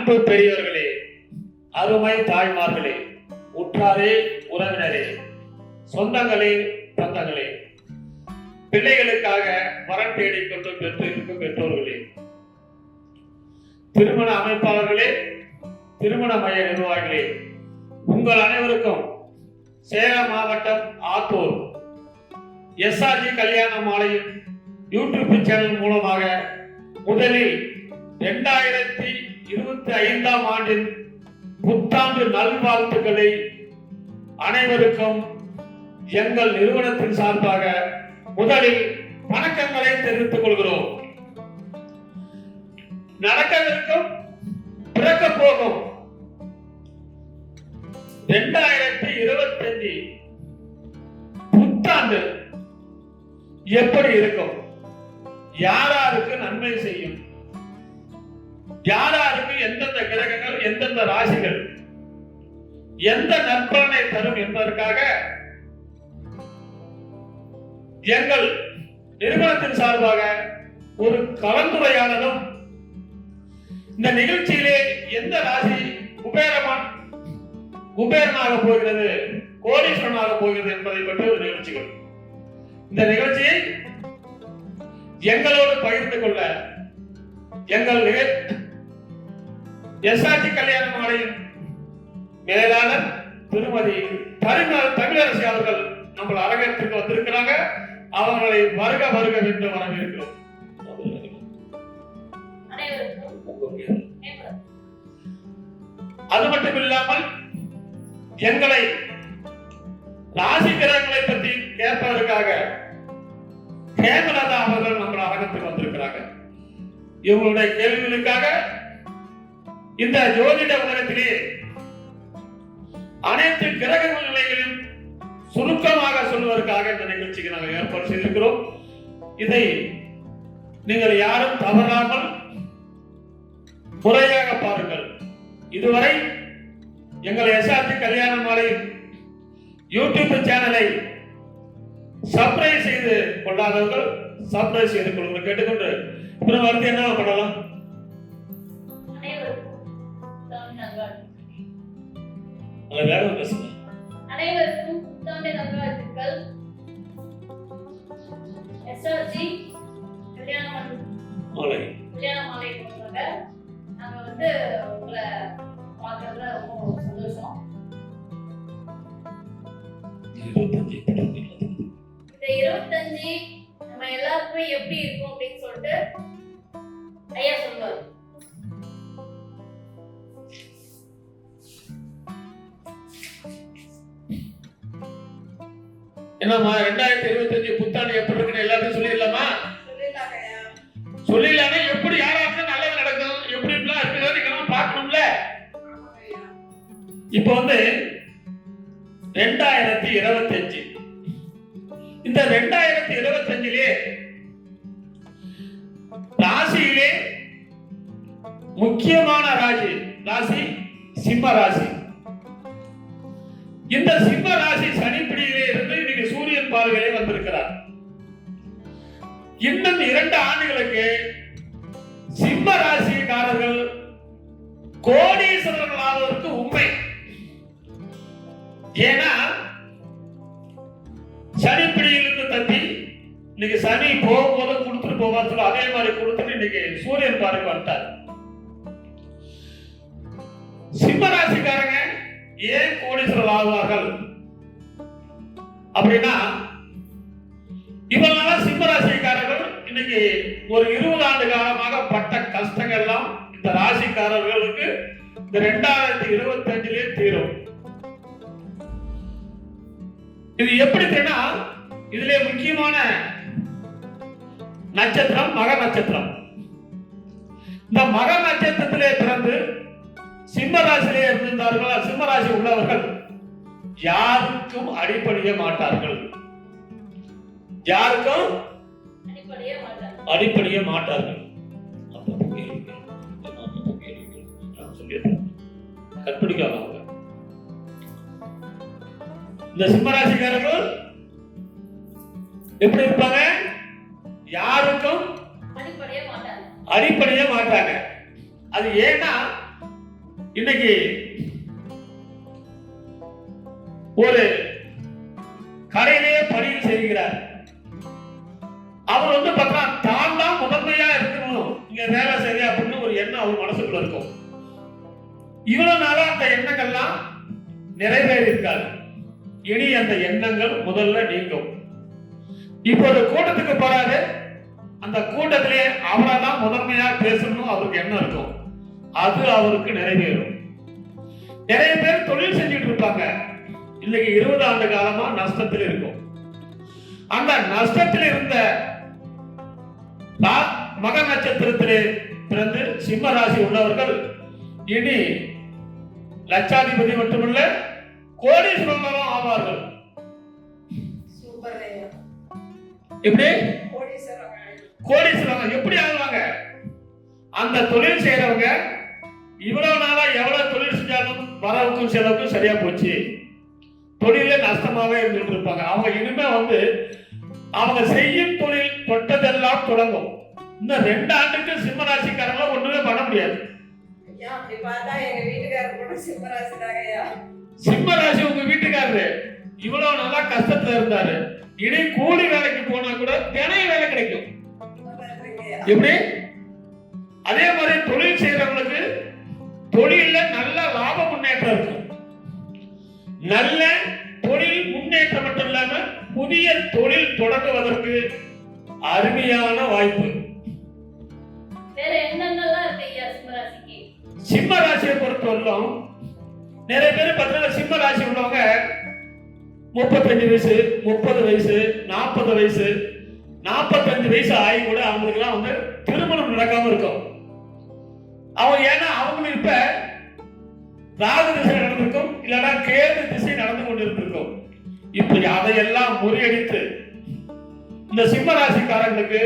அன்பு பெரியவர்களே, அருமை தாய்மார்களே, உற்றாரே, உறவினரே, சொந்தங்களே, பந்தங்களே, பிள்ளைகளுக்காக வரன் தேடிக்கொண்டு பெற்று இருக்கும் பெற்றோர்களே, திருமண அமைப்பாளர்களே, திருமண மைய நிர்வாகிகளே, உங்கள் அனைவருக்கும் சேலம் மாவட்டம் ஆத்தூர் SRG கல்யாண மாலையின் யூடியூப் சேனல் மூலமாக முதலில் 2025 ஆண்டின் புத்தாண்டு நல்வாழ்த்துக்களை அனைவருக்கும் எங்கள் நிறுவனத்தின் சார்பாக முதலில் வணக்கங்களை தெரிவித்துக் கொள்கிறோம். நடக்கவிருக்கும் பிறக்க போகும் 2025 புத்தாண்டு எப்படி இருக்கும், யாராருக்கு நன்மை செய்யும், யாராருக்கு எந்தெந்த கிரகங்கள், எந்தெந்த ராசிகள் எந்த நற்பலனை தரும் என்பதற்காக எங்கள் நிறுவனத்தின் சார்பாக ஒரு கலந்துரையாடலும், இந்த நிகழ்ச்சியிலே எந்த ராசி குபேரனாக போகிறது, கோடீஸ்வரனாக போகிறது என்பதை பற்றி ஒரு நிகழ்ச்சிகள். இந்த நிகழ்ச்சியை எங்களோடு பகிர்ந்து கொள்ள எங்கள் SRG கல்யாண மாலையின் மேலாளர் திருமதி தமிழரசி அவர்கள் நம்ம அரங்கத்திற்கு வந்திருக்கிறாங்க. அவர்களை வருக வருக என்று வரவேற்கிறோம். அது மட்டும் இல்லாமல் எங்களை ராசி கிரகங்களை பற்றி கேட்பதற்காக ஹேமலதா அவர்கள் நம்ம அரங்கத்துக்கு வந்திருக்கிறாங்க. இவங்களுடைய கேள்விகளுக்காக இந்த ஜோதிட உலகத்திலே அனைத்து கிரக நிலைகளையும் சுருக்கமாக சொல்வதற்காக இந்த நிகழ்ச்சிக்கு நாங்கள் ஏற்பாடு செய்திருக்கிறோம். இதை நீங்கள் யாரும் தவறாமல் முறையாக பாருங்கள். இதுவரை எங்கள் SRG கல்யாண மாலை யூடியூப் சேனலை சப்ஸ்கிரைப் செய்து கொள்ளாதவர்கள் சப்ஸ்கிரைப் செய்து கொள்ளுங்கள் கேட்டுக்கொண்டு அப்புறம் அடுத்து என்ன பண்ணலாம்? அனைவருக்கும் புத்தாண்டு நல்வாழ்த்துக்கள். SRG கல்யாண மாலை மூலமாக நாங்க உங்களை பார்க்கறதுல ரொம்ப சந்தோஷம். இந்த 25 நம்ம எல்லாருக்குமே எப்படி இருக்கும் அப்படின்னு சொல்லிட்டு ஐயா சொல்லுவார். என்னம்மா 2025 புத்தாண்டு எப்படி இருக்குன்னு எல்லாத்தையும் சொல்லிடலாமா? சொல்லிடலாமே. எப்படி யாராவது நல்லது நடக்கும், எப்படி இப்படிலாம் இருக்குன்னு நீங்க பார்க்கணும்ல. இப்போ 2025 இந்த 2025 ராசியிலே முக்கியமான ராசி சிம்ம ராசி. இந்த சிம்ம ராசி சனிப்பிடியிலே இருந்து இன்னைக்கு சூரியன் பார்வையிலே வந்திருக்கிறார். இன்னும் 2 ஆண்டுகளுக்கு சிம்ம ராசிக்காரர்கள் கோடீஸ்வரர்கள் ஆவதற்கு உண்மை. ஏன்னா சனிப்பிடியிலிருந்து தப்பி இன்னைக்கு சனி போகும்போது கொடுத்துட்டு போவார், அதே மாதிரி கொடுத்துட்டு இன்னைக்கு சூரியன் பார்வை வந்துட்டார். சிம்ம ராசிக்காரங்க ஏன் கோடீஸ்வரர் ஆவார்கள் அப்படின்னா, இவனால சிம்ம ராசிக்காரர்கள் இன்னைக்கு ஒரு 20 ஆண்டு காலமாக பட்ட கஷ்டங்கள் எல்லாம் இந்த ராசிக்காரர்களுக்கு இந்த 2025 தீரும். இது எப்படி தெரியுமா? இதுல முக்கியமான நட்சத்திரம் மக நட்சத்திரம். இந்த மக நட்சத்திரத்திலே பிறந்து சிம்ம ராசியிலே இருந்தார்கள். சிம்ம ராசி உள்ளவர்கள் யாருக்கும் அடிபணிய மாட்டார்கள். யாருக்கும் அடிபணிய மாட்டார்கள். கற்பழிக்காம இந்த சிம்மராசிக்காரர்கள் எப்படி இருப்பாங்க? யாருக்கும் அடிபணிய மாட்டாங்க. அது ஏன்னா இன்னைக்கு ஒரு கடையிலேயே பணியில் செய்கிறார். அவர் வந்து பார்த்தா தான் தான் முதன்மையா இருக்கணும், இங்க வேலை செய்ய அப்படின்னு ஒரு எண்ணம் அவர் மனசுக்குள்ள இருக்கும். இவ்வளவு நாளா அந்த எண்ணங்கள்லாம் நிறைவேறி இருக்காது. இனி அந்த எண்ணங்கள் முதல்ல நீங்கும். இப்போ ஒரு கூட்டத்துக்கு போறாரு, அந்த கூட்டத்திலே அவரை தான் முதன்மையா பேசணும் அவருக்கு எண்ணம் இருக்கும். அது அவருக்கு நிறைவேறும். நிறைய பேர் தொழில் செஞ்சுட்டு இருப்பாங்க, இன்னைக்கு 20 ஆண்டு காலமா நஷ்டத்தில் இருக்கும். அந்த நஷ்டத்தில் இருந்த மக நட்சத்திரத்திலே பிறந்து சிம்ம ராசி உள்ளவர்கள் இனி லட்சாதிபதி மட்டுமல்ல கோடீஸ்வரர்களும் ஆவார்கள். எப்படி கோடீஸ்வரங்க எப்படி ஆகுவாங்க? அந்த தொழில் செய்யறவங்க இவ்வளவு நாளா எவ்வளவு தொழில் செஞ்சாலும் வரவுக்கும் செலவுக்கும் சரியா போச்சு, தொழில நஷ்டமாவே இருந்துட்டு இருப்பாங்க. அவங்க இனிமே வந்து அவங்க செய்யும் தொழில் தொட்டதெல்லாம் தொடங்கும். இன்னும் 2 ஆண்டுக்கு சிம்ம ராசிக்காரங்க ஒண்ணுமே பண்ண முடியாது. சிம்ம ராசி உங்க வீட்டுக்காரரு இவ்வளவு நல்லா கஷ்டத்துல இருந்தாரு, இனி கூலி வேலைக்கு போனா கூட தினை வேலை கிடைக்கும். எப்படி? அதே மாதிரி தொழில் செய்யறவங்களுக்கு தொழில நல்ல லாப முன்னேற்றம் இருக்கும். நல்ல தொழில் முன்னேற்றம் மட்டும் இல்லாம புதிய தொழில் தொடங்குவதற்கு அருமையான வாய்ப்பு. வேற என்னென்னலாம் இருக்கு ஐயா சிம்ம ராசிக்கு? சிம்ம ராசியை பொறுத்தவரைக்கும் நிறைய பேர் பார்த்தீங்கன்னா சிம்ம ராசி உள்ளவங்க 35 வயசு, 30 வயசு, 40 வயசு, 45 வயசு ஆகி கூட அவங்களுக்கு எல்லாம் வந்து திருமணம் நடக்காம இருக்கும். அவங்க ஏன்னா அவங்களுக்கு இப்ப ராகு திசை நடந்திருக்கும், இல்லைன்னா கேது திசை நடந்து கொண்டிருக்கும். இப்படி அதையெல்லாம் முறியடித்து இந்த சிம்ம ராசிக்காரங்களுக்கு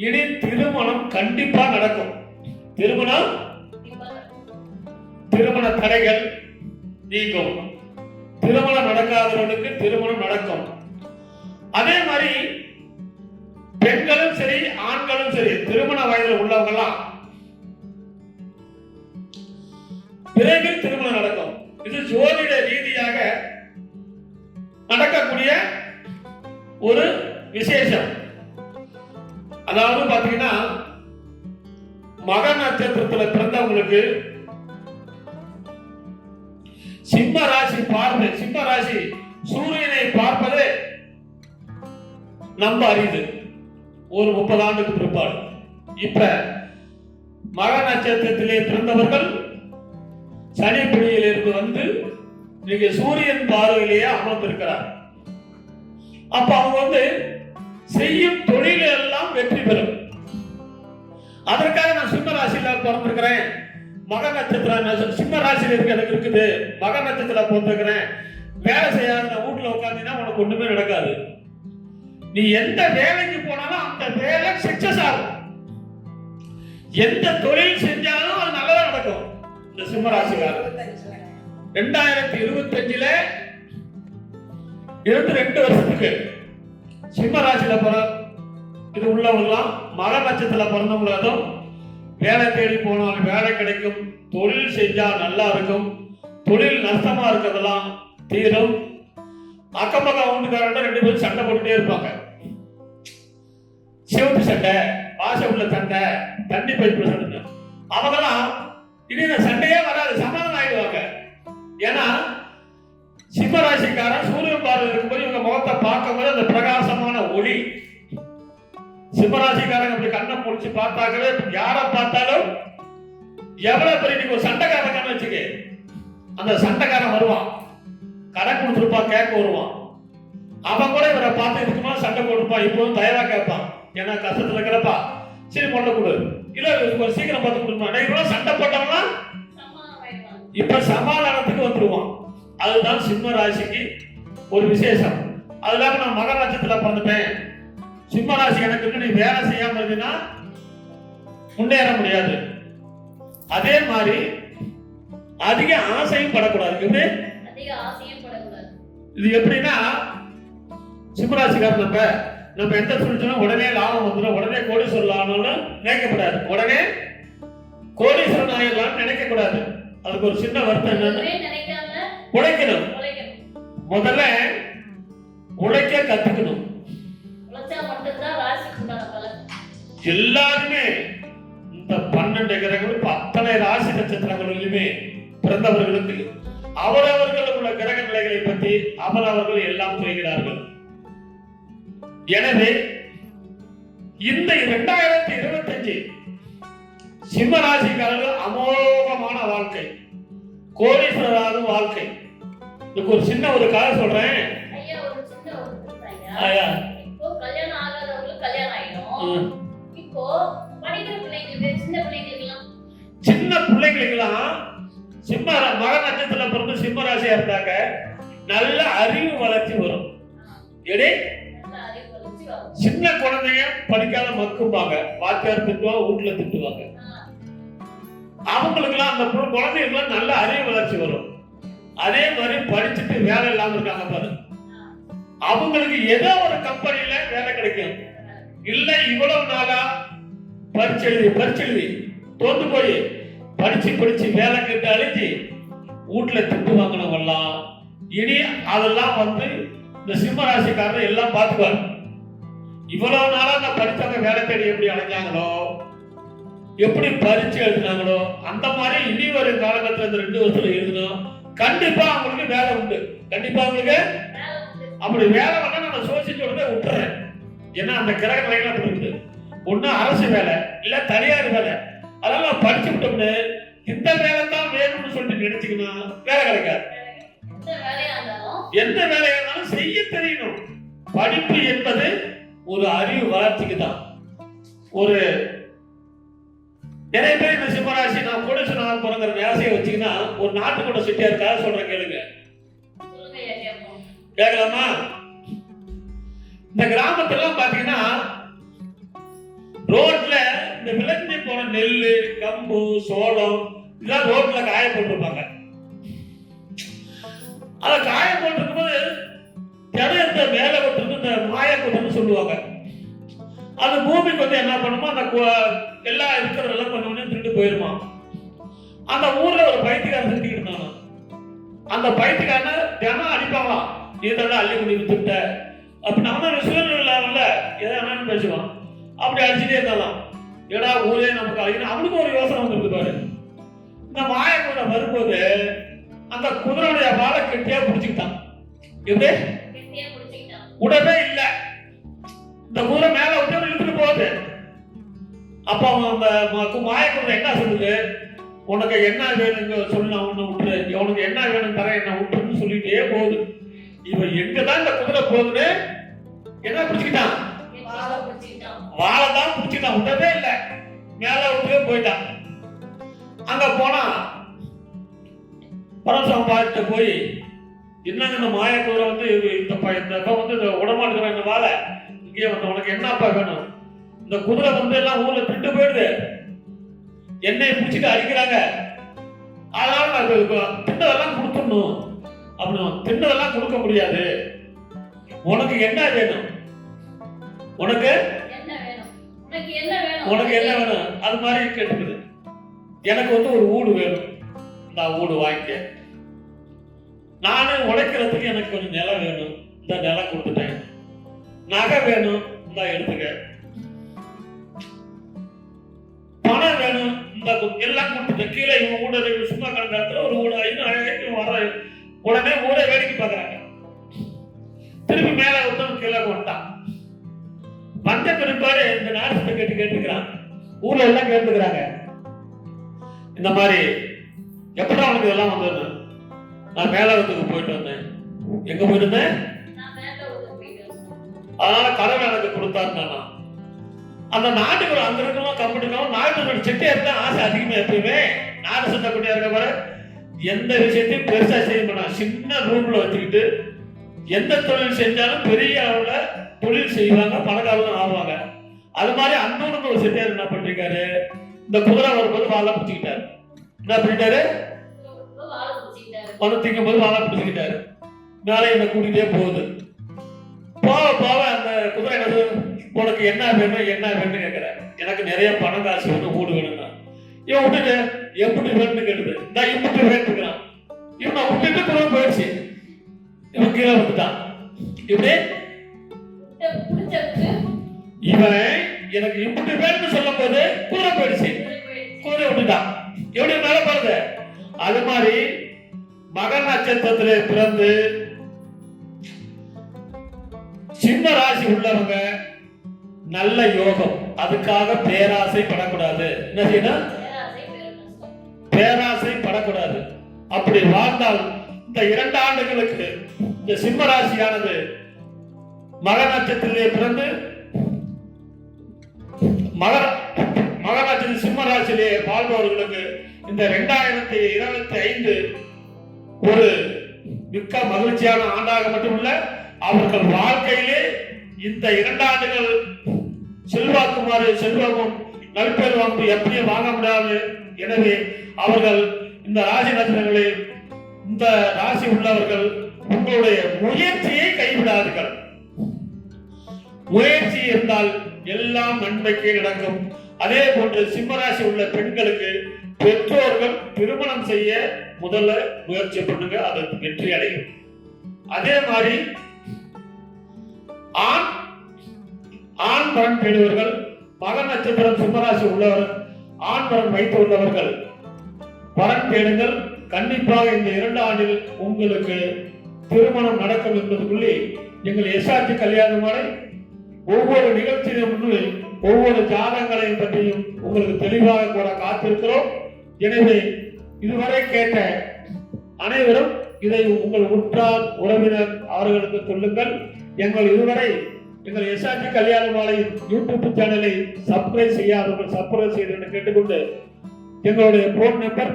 இனி திருமணம் கண்டிப்பா நடக்கும். திருமண தடைகள் நீங்கும். திருமணம் நடக்காதவர்களுக்கு திருமணம் நடக்கும். அதே மாதிரி பெண்களும் சரி ஆண்களும் சரி திருமண வயதில் உள்ளவங்கலாம் விரைவில் திருமணம் நடக்கும். இது ஜோதிட ரீதியாக நடக்கக்கூடிய ஒரு விசேஷம். அதாவது பாத்தீங்கன்னா மக நட்சத்திரத்துல பிறந்தவங்களுக்கு சிம்ம ராசி பார்வை, சிம்ம ராசி சூரியனை பார்ப்பது நம்ம அறியுது ஒரு 30 ஆண்டுக்கு பிற்பாடு. இப்ப மக நட்சத்திரத்திலே பிறந்தவர்கள் சனி பிடியிலிருந்து வந்து நீங்க சூரியன் பார்வையிலேயே அமர்ந்திருக்கிறார். அப்ப அவங்க வந்து செய்யும் தொழில் எல்லாம் வெற்றி பெறும். அதற்காக நான் சிம்ம ராசியில பிறந்திருக்கிறேன், மக நட்சத்திரம் சிம்ம ராசியில இருக்கு எனக்கு இருக்குது, மக நட்சத்திரம் பிறந்திருக்கிறேன், வேலை செய்யாத வீட்டுல உட்காந்தீங்கன்னா உனக்கு ஒண்ணுமே நடக்காது. நீ எந்த வேலைக்கு போனாலும் அந்த வேலை சக்சஸ் ஆகும். எந்த தொழில் செஞ்சாலும் அது நல்லதா நடக்கும். இந்த சிம்ம ராசிக்காரர் 2025ல 22 வருஷத்துக்கு சிம்ம ராசியில இது உள்ளவங்களாம் மக நட்சத்திரத்துல பிறந்தவங்களும் வேலை தேடி போனாலும் வேலை கிடைக்கும், தொழில் செஞ்சா நல்லா இருக்கும், தொழில் நஷ்டமா இருக்கிறதெல்லாம் தீரும். அக்கம் பக்கம் வீட்டுக்காரங்க 2 பேரும் சண்டை போட்டுட்டே இருப்பாங்க. சிவப்பு சண்டை, வாச உள்ள சண்டை, தண்ணி பைப்பு சண்டை, அவங்கெல்லாம் இனி இந்த சண்டையே வராது, சமாதானம் ஆயிடுவாங்க. ஏன்னா சிம்ம ராசிக்காரன் சூரியன் பார்வை இருக்கும்போது இவங்க முகத்தை பார்க்கும்போது அந்த பிரகாசமான ஒளி. சிம்ம ராசிக்காரங்க அப்படி கண்ணை முடிச்சு பார்த்தாக்கவே யாரை பார்த்தாலும் எவ்வளவு பெரிய ஒரு சண்டைக்காரன் வச்சுக்க, அந்த சண்டைக்காரன் வருவான், கடை கொடுத்துருப்பான், கேட்க வருவான். அவன் கூட இவரை பார்த்து இருக்குமா சண்டை போட்டுப்பான், இப்போவும் தயாரா கேட்பான். ஏன்னா கஷ்டத்துல இருக்கிறப்பா சரி கொண்ட கொடு, இல்ல ஒரு சீக்கிரம் பார்த்து கொடுப்பான். இவ்வளவு சண்டை போட்டவனா இப்ப சமாதானத்துக்கு வந்துருவான். அதுதான் சிம்ம ராசிக்கு ஒரு விசேஷம். அதுல நான் மக நட்சத்திரத்துல பிறந்துட்டேன், சிம்ம ராசி எனக்கு நீ வேலை செய்யாம இருந்தீங்கன்னா முன்னேற முடியாது. அதே மாதிரி அதிக ஆசையும் படக்கூடாது. இது எப்படின்னா சிம்மராசிக்காரன் நம்ம எந்த சொல்லிச்சோம் உடனே லாபம் வந்துடும், உடனே கோடீஸ்வரன் ஆகணும்னு நினைக்கப்படாது, உடனே கோடீஸ்வரன் ஆயிடலாம்னு நினைக்க கூடாது. அதுக்கு ஒரு சின்ன வருத்தம் என்னன்னு, எதுவுமே நினைக்காம உழைக்கணும். உழைக்கணும். முதல்ல உழைக்க கத்துக்கணும். உழைச்சா மட்டும்தான் ராசிக்கு உண்டான பலன். எல்லாருமே இந்த 12 கிரகங்களும் அத்தனை ராசி நட்சத்திரங்களிலுமே பிறந்தவர்களுக்கு அவரவர்கள் உள்ள கிரக நிலைகளை பற்றி அவரவர்கள் எல்லாம் சொல்கிறார்கள். எனவே இந்த 2025 சிம்ம ராசிக்காரர்கள் அமோகமான வாழ்க்கை, கோடீஸ்வரராகும் வாழ்க்கை. இதுக்கு ஒரு சின்ன ஒரு கதை சொல்றேன். ஐயா ஒரு சின்ன ஒரு விஷயம் ஐயா. ஐயா. இப்போ கல்யாணம் ஆகாதவங்களுக்கு கல்யாணம் ஆயிடும். இப்போ படிக்கிற பிள்ளைங்களுக்கு, சின்ன பிள்ளைங்களுக்குலாம் சின்ன பிள்ளைங்களுக்கெல்லாம் சிம்ம மக நட்சத்திரம் பிறந்து சிம்ம ராசியா இருந்தாங்க நல்ல அறிவு வளர்ச்சி வரும். எடே நல்ல அறிவு வளர்ச்சி வரும். சின்ன குழந்தைங்க படிக்காத மக்கும்பாங்க, வாத்தியார் திட்டுவாங்க, வீட்டுல திட்டுவாங்க. அவங்களுக்கெல்லாம் அந்த குழந்தைகளுக்கு நல்ல அறிவு வளர்ச்சி வரும். அதே மாதிரி படிச்சுட்டு வேலை இல்லாம இருக்காங்க பாரு, அவங்களுக்கு ஏதோ ஒரு கம்பெனில வேலை கிடைக்கும். இல்ல இவ்வளவு நாளா பரிச்சு எழுதி தோத்து போய் படிச்சு வேலை கேட்டு அழிஞ்சு வீட்டுல திட்டு வாங்கினவங்கலாம் இனி அதெல்லாம் வந்து இந்த சிம்ம ராசிக்காரர் எல்லாம் பார்த்துக்குவாங்க. இவ்வளவு நாளா நான் படிச்சவங்க வேலை தேடி எப்படி அடைஞ்சாங்களோ, எப்படி பரிச்சு எழுதினாங்களோ, அந்த மாதிரி இனி வரும் காலகட்டத்தில் இந்த 2 வருஷத்துல எழுதணும். கண்டிப்பா அவங்களுக்கு வேலை உண்டு. கண்டிப்பா அவங்களுக்கு அப்படி வேலை வேணா நான் சோசிச்சு உடனே விட்டுறேன். ஏன்னா அந்த கிரக நிலைகள் அப்படி இருக்குது. ஒண்ணு அரசு வேலை, இல்ல தனியார் வேலை. அதெல்லாம் படிச்சு விட்டோம்னு இந்த வேலை தான் வேணும்னு சொல்லிட்டு நினைச்சுக்கணும், வேலை கிடைக்காது. எந்த வேலையா இருந்தாலும் செய்ய தெரியணும். படிப்பு என்பது ஒரு அறிவு வளர்ச்சிக்கு தான். ஒரு நிறைய பேர் இந்த சிம்மராசி நான் கூட சொன்ன போறங்கிற நேசையை வச்சுக்கினா ஒரு நாட்டுக்கூட சிட்டியா இருக்கா சொல்றேன், கேளுங்க. கேட்கலாமா? இந்த கிராமத்துல பாத்தீங்கன்னா ரோட்ல இந்த விளைஞ்சு போன நெல்லு, கம்பு, சோளம் இதெல்லாம் ரோட்ல காய போட்டிருப்பாங்க. அத காய போட்டிருக்கும் போது கிணத்த மேல கொட்டு இந்த மாய கொட்டுன்னு சொல்லுவாங்க. அந்த பூமிக்கு வந்து என்ன பண்ணுமோ அந்த எல்லாம் இருக்கிறதெல்லாம் பண்ண திருட்டு போயிருமா. அந்த ஊர்ல ஒரு பைத்தியக்காரன் சுத்திக்கிட்டு இருந்தாங்க. அந்த பைத்தியக்காரனை தினம் அடிப்பாங்களாம், நீ தான் அள்ளி கொண்டு வித்துட்ட அப்படி. நம்ம சூழ்நிலை எதாவது பேசுவான். அப்படி அடிச்சுட்டே இருந்தாலாம். ஏடா ஊரே நமக்கு அழிக்கணும். அவனுக்கு ஒரு யோசனை வந்துருக்கு பாரு. இந்த மாய குதிரை வரும்போது அந்த குதிரையுடைய வாழை கெட்டியா பிடிச்சுக்கிட்டான். எப்படி உடவே இல்லை. இந்த குதிரை மேல விட்டு இழுத்துட்டு போகுது. அப்ப அந்த மாய குதிரை என்ன சொல்லுது, உனக்கு என்ன வேணுங்க சொல்லு, நான் உன்னை விட்டுரு, உனக்கு என்ன வேணும் தர, என்ன விட்டுருன்னு சொல்லிட்டே போகுது. இவன் எங்கதான் இந்த குதிரை போகுதுன்னு என்ன பிடிச்சுக்கிட்டான், வாழை தான் பிடிச்சுக்கிட்டான். விடவே இல்லை, மேல விட்டுவே போயிட்டான். அங்க போனா பரமசிவம் பார்த்துட்டு போய், என்னங்க இந்த மாய குதிரை வந்து இந்த வந்து இந்த உடமாட்டுக்கிற இந்த வாழை இங்கே வந்து உனக்கு என்னப்பா வேணும்? இந்த குதிரை வந்து எல்லாம் ஊர்ல திட்டு போயிடுது, என்னைய பிடிச்சிட்டு அடிக்கிறாங்க, அதனால நான் தின்னதெல்லாம் கொடுத்துடணும். அப்படின்னு தின்னதெல்லாம் கொடுக்க முடியாது, உனக்கு என்ன வேணும், உனக்கு உனக்கு என்ன வேணும் அது மாதிரி கேட்டுக்குது. எனக்கு வந்து ஒரு வீடு வேணும், இந்த வீடு வாங்கிக்க. நானும் உழைக்கிறதுக்கு எனக்கு கொஞ்சம் நிலம் வேணும், இந்த நிலம் கொடுத்துட்டேன். நகை வேணும், இந்த எடுத்துக்க. பணம் வேணும், இந்த எல்லாம் கொடுத்துட்டேன். கீழே இவன் வீடு சும்மா கணக்காத்துல ஒரு வீடு ஆயிரம் வர உடனே ஊரை வேடிக்கை பார்க்கறாங்க. திருப்பி மேல ஒருத்தன் கீழே வந்துட்டான். வந்த பிற்பாடு இந்த நாடகத்தை கேட்டுக்கிறான். ஊர்ல எல்லாம் கேட்டுக்கிறாங்க, இந்த மாதிரி எப்படா அவனுக்கு இதெல்லாம் வந்தது? நான் மேலவத்துக்கு போயிட்டு வந்தேன். எங்க போயிட்டு இருந்தேன்? அதனால கடவுள் எனக்கு கொடுத்தாருன்னா அந்த நாட்டுக்குள்ள அங்க இருக்கணும் கம்பெனிக்கும் நாட்டுக்குள்ள செட்டியார் தான் ஆசை அதிகமா. எப்பயுமே நாடு சட்டப்பட்டியா இருக்க பாரு, எந்த விஷயத்தையும் பெருசா செய்ய மாட்டான். சின்ன ரூம்ல வச்சுக்கிட்டு எந்த தொழில் செஞ்சாலும் பெரிய அளவுல தொழில் செய்வாங்க, பணக்காரங்க ஆவாங்க. அது மாதிரி அன்னோன்னு ஒரு செட்டியார் என்ன பண்ணிருக்காரு, இந்த குதிரை வரும்போது வாழை பிடிச்சிக்கிட்டாரு. என்ன பண்ணிட்டாரு, பணம் திங்கும் போது வாழை பிடிச்சிக்கிட்டாரு. மேலே என்ன கூட்டிகிட்டே போகுது. போக போக அந்த குதிரை என்னது, உனக்கு என்ன வேணும் என்ன வேணும்னு கேட்கிற. எனக்கு நிறைய பணம் காசு வேணும், வீடு வேணும்னா. இவன் விட்டுட்டு எப்படி வேணும்னு கேட்டது. நான் இப்படி வேணுங்கிறான். இவனை விட்டுட்டு கூட போயிடுச்சு. இவன் கீழே வந்துட்டான். இப்படி புடிச்சதுக்கு இவன் எனக்கு இப்படி வேணும்னு சொல்லும் போது கூட போயிடுச்சு. கூட விட்டுட்டான். எப்படி மேல பாருங்க. அது மாதிரி மக நட்சத்திரத்திலே பிறந்து சிம்ம ராசி உள்ளவங்க நல்ல யோகம். அதுக்காக பேராசை படக்கூடாது. என்ன செய்யணும்? பேராசை படக்கூடாது. அப்படி வாழ்ந்தால் இந்த 2 ஆண்டுகளுக்கு இந்த சிம்ம ராசியானது மக நட்சத்திரத்திலே பிறந்து மக நட்சத்திர சிம்ம ராசியிலே வாழ்பவர்களுக்கு இந்த 2025 ஒரு மிக்க மகிழ்ச்சியான ஆண்டாக மட்டுமல்ல, அவர்கள் வாழ்க்கையிலே இந்த 2 ஆண்டுகள் செல்வாக்குமாறு செல்வமும் நல்பெயர் வாங்கு எப்படியும் வாங்க முடியாது. எனவே அவர்கள் இந்த ராசி நட்சத்திரங்களை இந்த ராசி உள்ளவர்கள் உங்களுடைய முயற்சியை கைவிடாதீர்கள். முயற்சி இருந்தால் எல்லாம் நன்மைக்கு நடக்கும். அதே போன்று சிம்மராசி உள்ள பெண்களுக்கு பெற்றோர்கள் திருமணம் செய்ய முதல்ல முயற்சி பண்ணுங்க, அதற்கு வெற்றி அடையும். அதே மாதிரி ஆண் வரன் தேடுவர்கள், மக நட்சத்திரம் சிம்மராசி உள்ளவர் ஆண் வரன் வைத்து உள்ளவர்கள் வரன் தேடுங்கள். கண்டிப்பாக இந்த 2 ஆண்டில் உங்களுக்கு திருமணம் நடக்கும் என்பதற்குள்ளே எங்கள் எஸ்ஆர்டி கல்யாண மாலை ஒவ்வொரு நிகழ்ச்சியிலும் ஒவ்வொரு ஜாதகங்களையும் பற்றியும் உங்களுக்கு தெளிவாக கூற காத்திருக்கிறோம். எனவே இதுவரை கேட்ட அனைவரும் இதை உங்கள் உற்றார் உறவினர் அவர்களுக்கு சொல்லுங்கள். எங்கள் எஸ்ஆர்டி கல்யாண மாலை யூடியூப் சேனலை சப்ஸ்கிரைப் செய்யாதவர்கள் சப்ஸ்கிரைப் செய்து கேட்டுக்கொண்டு எங்களுடைய போன் நம்பர்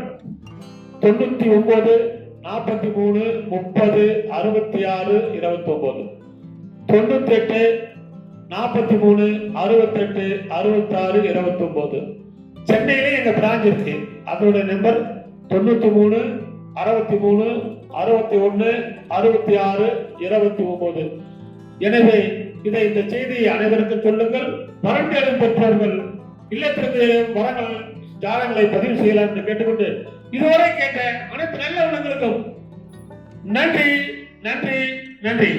99 43 30 66 29 98 43 68 66 29. சென்னையிலே எங்க பிரான்ச் இருக்கு. அதோட நம்பர் 93 63 61 66 29. எனவே இந்த செய்தியை அனைவருக்கும் சொல்லுங்கள். வரன் தேடும் பெற்றோர்கள் இல்லத்திற்கு வரங்கள் ஜாதகங்களை பதிவு செய்யலாம் என்று கேட்டுக்கொண்டு இதுவரை கேட்ட அனைத்து நல்ல உள்ளங்களுக்கும் நன்றி நன்றி நன்றி.